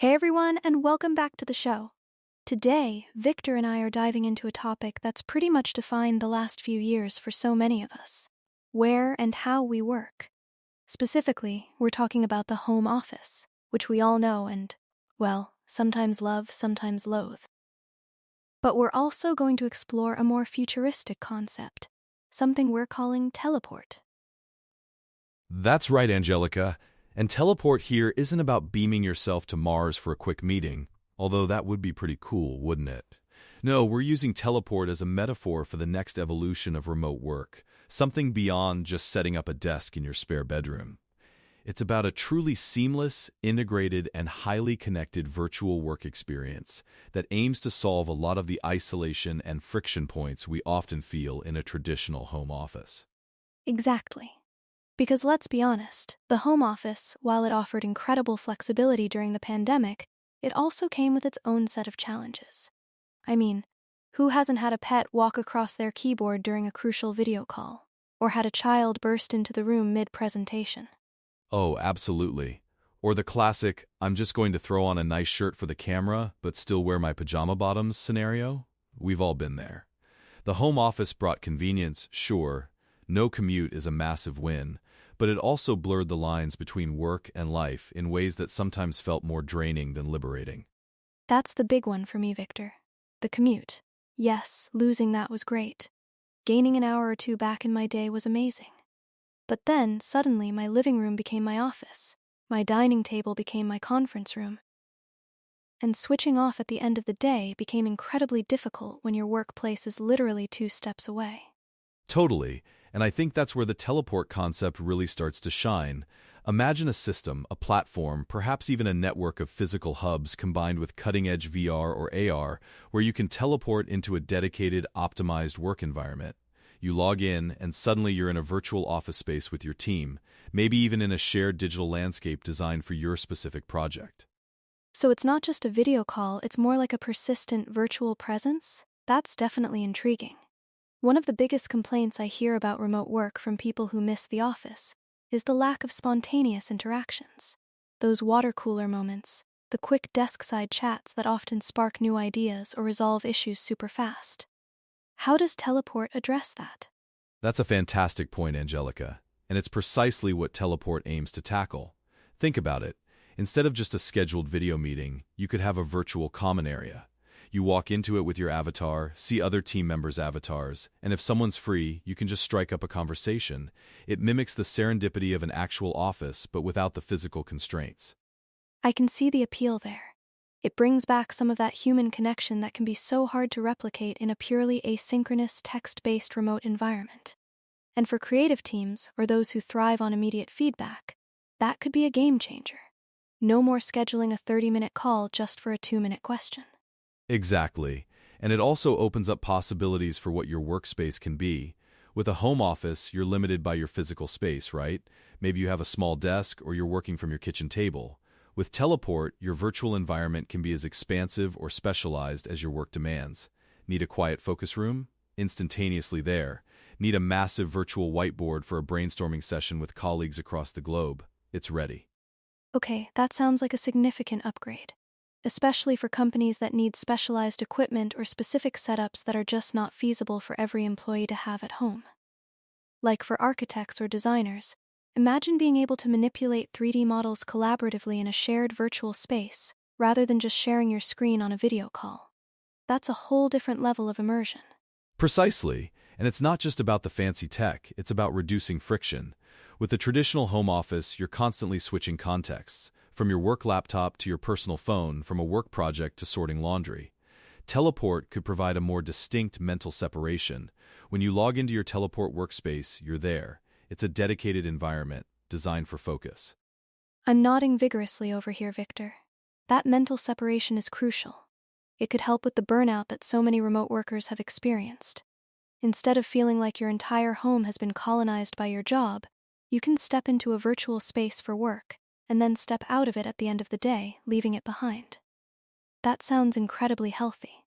Hey everyone, and welcome back to the show. Today, Victor and I are diving into a topic that's pretty much defined the last few years for so many of us: where and how we work. Specifically, we're talking about the home office, which we all know and, well, sometimes love, sometimes loathe. But we're also going to explore a more futuristic concept, something we're calling teleport. That's right, Angelica. And teleport here isn't about beaming yourself to Mars for a quick meeting, although that would be pretty cool, wouldn't it? No, we're using teleport as a metaphor for the next evolution of remote work, something beyond just setting up a desk in your spare bedroom. It's about a truly seamless, integrated, and highly connected virtual work experience that aims to solve a lot of the isolation and friction points we often feel in a traditional home office. Exactly. Because let's be honest, the home office, while it offered incredible flexibility during the pandemic, it also came with its own set of challenges. I mean, who hasn't had a pet walk across their keyboard during a crucial video call, or had a child burst into the room mid-presentation? Oh, absolutely. Or the classic, I'm just going to throw on a nice shirt for the camera, but still wear my pajama bottoms scenario? We've all been there. The home office brought convenience, sure. No commute is a massive win, but it also blurred the lines between work and life in ways that sometimes felt more draining than liberating. That's the big one for me, Victor. The commute. Yes, losing that was great. Gaining an hour or two back in my day was amazing. But then, suddenly, my living room became my office. My dining table became my conference room. And switching off at the end of the day became incredibly difficult when your workplace is literally 2 steps away. Totally, and I think that's where the teleport concept really starts to shine. Imagine a system, a platform, perhaps even a network of physical hubs combined with cutting-edge VR or AR, where you can teleport into a dedicated, optimized work environment. You log in, and suddenly you're in a virtual office space with your team, maybe even in a shared digital landscape designed for your specific project. So it's not just a video call, it's more like a persistent virtual presence? That's definitely intriguing. One of the biggest complaints I hear about remote work from people who miss the office is the lack of spontaneous interactions. Those water cooler moments, the quick desk-side chats that often spark new ideas or resolve issues super fast. How does teleport address that? That's a fantastic point, Angelica, and it's precisely what teleport aims to tackle. Think about it. Instead of just a scheduled video meeting, you could have a virtual common area. You walk into it with your avatar, see other team members' avatars, and if someone's free, you can just strike up a conversation. It mimics the serendipity of an actual office, but without the physical constraints. I can see the appeal there. It brings back some of that human connection that can be so hard to replicate in a purely asynchronous, text-based remote environment. And for creative teams, or those who thrive on immediate feedback, that could be a game changer. No more scheduling a 30-minute call just for a 2-minute question. Exactly. And it also opens up possibilities for what your workspace can be. With a home office, you're limited by your physical space, right? Maybe you have a small desk or you're working from your kitchen table. With teleport, your virtual environment can be as expansive or specialized as your work demands. Need a quiet focus room? Instantaneously there. Need a massive virtual whiteboard for a brainstorming session with colleagues across the globe? It's ready. Okay, that sounds like a significant upgrade, especially for companies that need specialized equipment or specific setups that are just not feasible for every employee to have at home. Like for architects or designers, imagine being able to manipulate 3D models collaboratively in a shared virtual space, rather than just sharing your screen on a video call. That's a whole different level of immersion. Precisely. And it's not just about the fancy tech, it's about reducing friction. With the traditional home office, you're constantly switching contexts, from your work laptop to your personal phone, from a work project to sorting laundry. Teleport could provide a more distinct mental separation. When you log into your teleport workspace, you're there. It's a dedicated environment, designed for focus. I'm nodding vigorously over here, Victor. That mental separation is crucial. It could help with the burnout that so many remote workers have experienced. Instead of feeling like your entire home has been colonized by your job, you can step into a virtual space for work, and then step out of it at the end of the day, leaving it behind. That sounds incredibly healthy.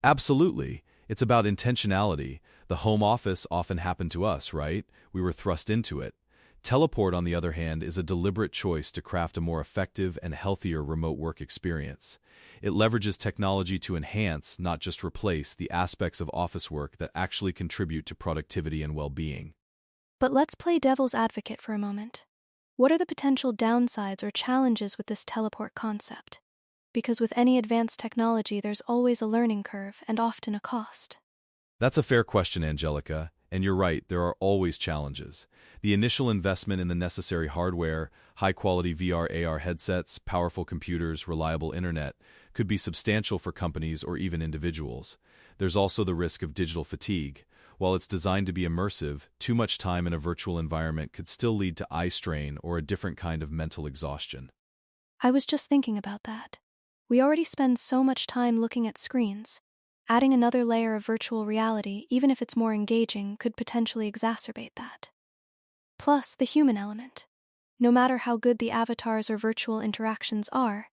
Absolutely. It's about intentionality. The home office often happened to us, right? We were thrust into it. Teleport, on the other hand, is a deliberate choice to craft a more effective and healthier remote work experience. It leverages technology to enhance, not just replace, the aspects of office work that actually contribute to productivity and well-being. But let's play devil's advocate for a moment. What are the potential downsides or challenges with this teleport concept? Because with any advanced technology, there's always a learning curve and often a cost. That's a fair question, Angelica, and you're right, there are always challenges. The initial investment in the necessary hardware, high-quality VR/AR headsets, powerful computers, reliable internet, could be substantial for companies or even individuals. There's also the risk of digital fatigue. While it's designed to be immersive, too much time in a virtual environment could still lead to eye strain or a different kind of mental exhaustion. I was just thinking about that. We already spend so much time looking at screens. Adding another layer of virtual reality, even if it's more engaging, could potentially exacerbate that. Plus, the human element. No matter how good the avatars or virtual interactions are,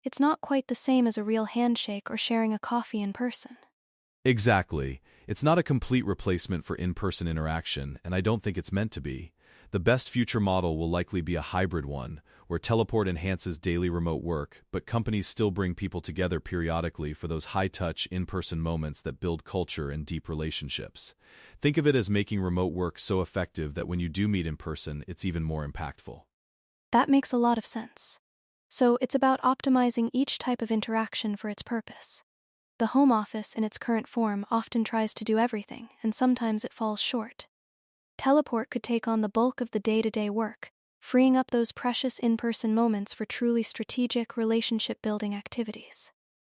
it's not quite the same as a real handshake or sharing a coffee in person. Exactly. It's not a complete replacement for in-person interaction, and I don't think it's meant to be. The best future model will likely be a hybrid one, where teleport enhances daily remote work, but companies still bring people together periodically for those high-touch, in-person moments that build culture and deep relationships. Think of it as making remote work so effective that when you do meet in person, it's even more impactful. That makes a lot of sense. So it's about optimizing each type of interaction for its purpose. The home office in its current form often tries to do everything, and sometimes it falls short. Teleport could take on the bulk of the day-to-day work, freeing up those precious in-person moments for truly strategic relationship-building activities.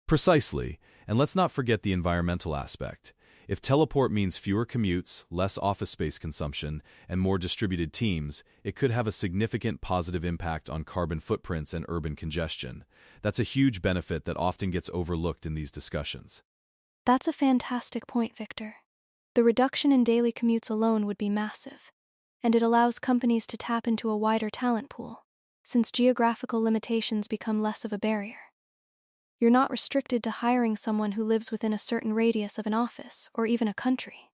Precisely, and let's not forget the environmental aspect. If teleport means fewer commutes, less office space consumption, and more distributed teams, it could have a significant positive impact on carbon footprints and urban congestion. That's a huge benefit that often gets overlooked in these discussions. That's a fantastic point, Victor. The reduction in daily commutes alone would be massive, and it allows companies to tap into a wider talent pool, since geographical limitations become less of a barrier. You're not restricted to hiring someone who lives within a certain radius of an office or even a country.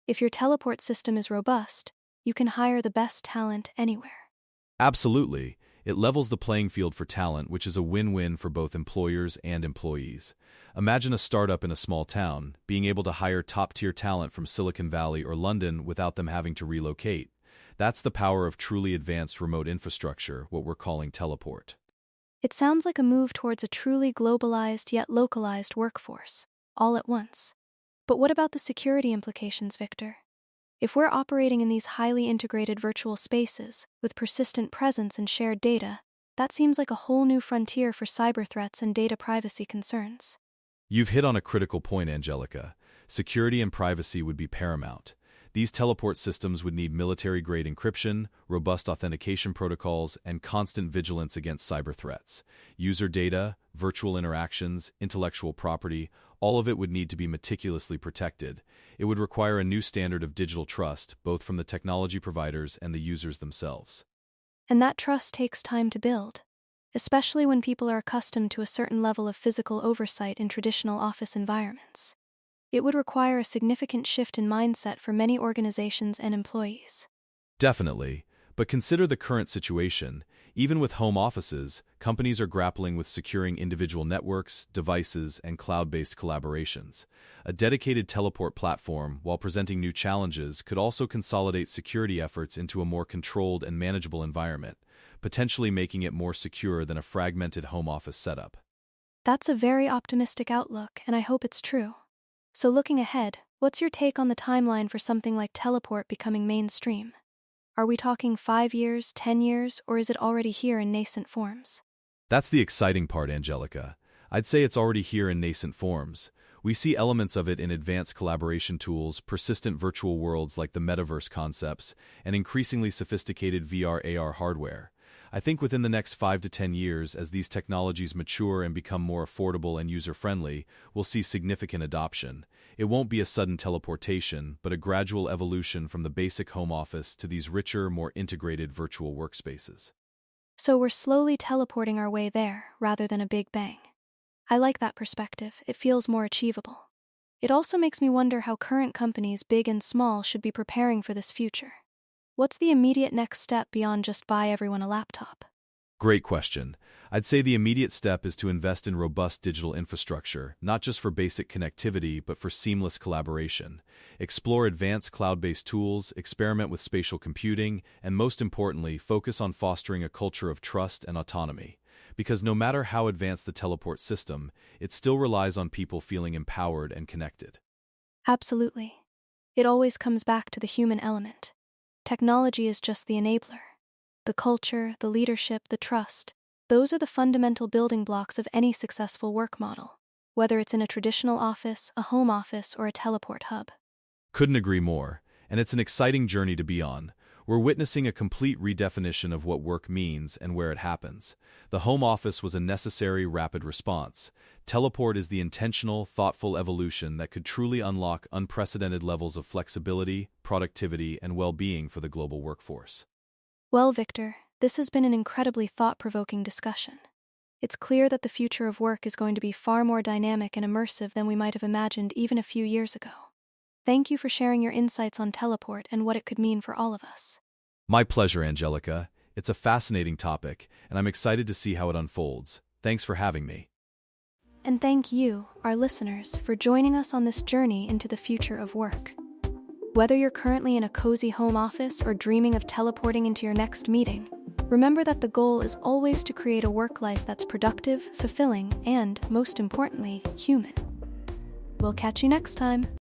If your teleport system is robust, you can hire the best talent anywhere. Absolutely. It levels the playing field for talent, which is a win-win for both employers and employees. Imagine a startup in a small town, being able to hire top-tier talent from Silicon Valley or London without them having to relocate. That's the power of truly advanced remote infrastructure, what we're calling teleport. It sounds like a move towards a truly globalized yet localized workforce, all at once. But what about the security implications, Victor? If we're operating in these highly integrated virtual spaces, with persistent presence and shared data, that seems like a whole new frontier for cyber threats and data privacy concerns. You've hit on a critical point, Angelica. Security and privacy would be paramount. These teleport systems would need military-grade encryption, robust authentication protocols, and constant vigilance against cyber threats. User data, virtual interactions, intellectual property, all of it would need to be meticulously protected. It would require a new standard of digital trust, both from the technology providers and the users themselves. And that trust takes time to build, especially when people are accustomed to a certain level of physical oversight in traditional office environments. It would require a significant shift in mindset for many organizations and employees. Definitely, but consider the current situation. Even with home offices, companies are grappling with securing individual networks, devices, and cloud-based collaborations. A dedicated teleport platform, while presenting new challenges, could also consolidate security efforts into a more controlled and manageable environment, potentially making it more secure than a fragmented home office setup. That's a very optimistic outlook, and I hope it's true. So looking ahead, what's your take on the timeline for something like teleport becoming mainstream? Are we talking 5 years, 10 years, or is it already here in nascent forms? That's the exciting part, Angelica. I'd say it's already here in nascent forms. We see elements of it in advanced collaboration tools, persistent virtual worlds like the metaverse concepts, and increasingly sophisticated VR/AR hardware. I think within the next 5 to 10 years, as these technologies mature and become more affordable and user-friendly, we'll see significant adoption. It won't be a sudden teleportation, but a gradual evolution from the basic home office to these richer, more integrated virtual workspaces. So we're slowly teleporting our way there, rather than a big bang. I like that perspective. It feels more achievable. It also makes me wonder how current companies, big and small, should be preparing for this future. What's the immediate next step beyond just buy everyone a laptop? Great question. I'd say the immediate step is to invest in robust digital infrastructure, not just for basic connectivity, but for seamless collaboration. Explore advanced cloud-based tools, experiment with spatial computing, and most importantly, focus on fostering a culture of trust and autonomy. Because no matter how advanced the teleport system, it still relies on people feeling empowered and connected. Absolutely. It always comes back to the human element. Technology is just the enabler. The culture, the leadership, the trust, those are the fundamental building blocks of any successful work model, whether it's in a traditional office, a home office, or a teleport hub. Couldn't agree more, and it's an exciting journey to be on. We're witnessing a complete redefinition of what work means and where it happens. The home office was a necessary, rapid response. Teleport is the intentional, thoughtful evolution that could truly unlock unprecedented levels of flexibility, productivity, and well-being for the global workforce. Well, Victor, this has been an incredibly thought-provoking discussion. It's clear that the future of work is going to be far more dynamic and immersive than we might have imagined even a few years ago. Thank you for sharing your insights on teleport and what it could mean for all of us. My pleasure, Angelica. It's a fascinating topic, and I'm excited to see how it unfolds. Thanks for having me. And thank you, our listeners, for joining us on this journey into the future of work. Whether you're currently in a cozy home office or dreaming of teleporting into your next meeting, remember that the goal is always to create a work life that's productive, fulfilling, and, most importantly, human. We'll catch you next time.